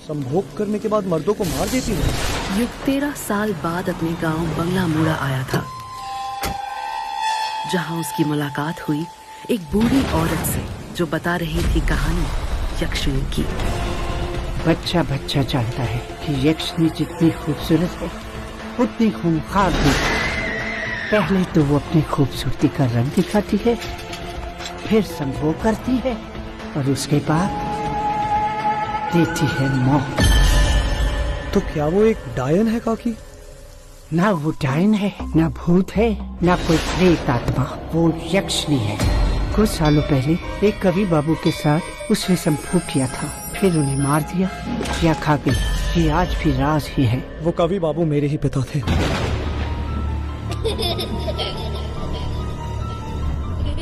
संभोग करने के बाद मर्दों को मार देती है। युग 13 साल बाद अपने गांव बंगला मुड़ा आया था, जहां उसकी मुलाकात हुई एक बूढ़ी औरत से जो बता रही थी कहानी यक्षिणी की। बच्चा बच्चा जानता है कि यक्षिणी जितनी खूबसूरत है उतनी खूंखार भी। पहले तो वो अपनी खूबसूरती का रंग दिखाती है, फिर संभोग करती है और उसके बाद देती है मौत। तो क्या वो एक डायन है काकी? ना वो डायन है, ना भूत है, ना कोई प्रेत आत्मा। वो यक्षिणी है। कुछ सालों पहले एक कवि बाबू के साथ उसने संभोग किया था, फिर उन्हें मार दिया या खा गई। ये आज भी राज ही है। वो कवि बाबू मेरे ही पिता थे।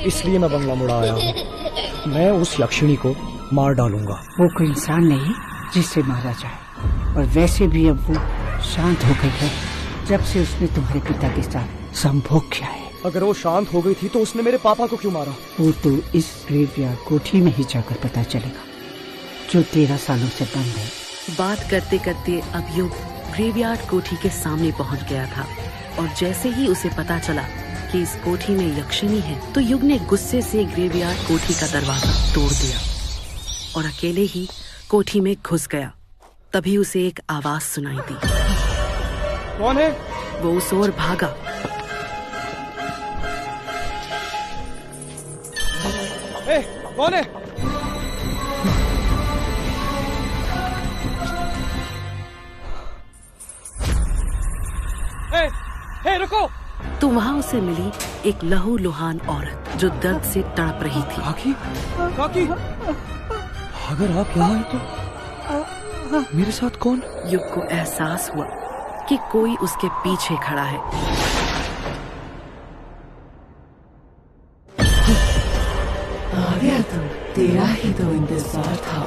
इसलिए मैं बंगला मुड़ा आया हूँ। मैं उस यक्षिणी को मार डालूंगा। वो कोई इंसान नहीं जिससे मारा जाए, और वैसे भी अब वो शांत हो गई है जब से उसने तुम्हारे पिता के साथ संभोग किया है। अगर वो शांत हो गई थी तो उसने मेरे पापा को क्यों मारा? वो तो इस ग्रेवयार्ड कोठी में ही जाकर पता चलेगा, जो 13 सालों से बंद है। बात करते करते अब युग ग्रेवयार्ड कोठी के सामने पहुंच गया था, और जैसे ही उसे पता चला कि इस कोठी में यक्षिणी है, तो युग ने गुस्से से ग्रेवयार्ड कोठी का दरवाजा तोड़ दिया और अकेले ही कोठी में घुस गया। तभी उसे एक आवाज सुनाई दी। कौन है? वो उस ओर भागा। ए, कौन है? ए, रुको! तो वहाँ उसे मिली एक लहूलुहान औरत जो दर्द से तड़प रही थी। काकी, काकी, अगर आप यहाँ हैं तो मेरे साथ कौन? युग को एहसास हुआ कि कोई उसके पीछे खड़ा है। आ गया तुम। तेरा ही तो इंतजार था।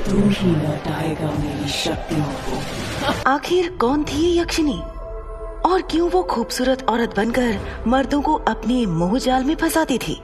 तू ही लौटाएगा मेरी शक्तियों को। आखिर कौन थी ये यक्षिणी, और क्यों वो खूबसूरत औरत बनकर मर्दों को अपने मोह जाल में फंसाती थी?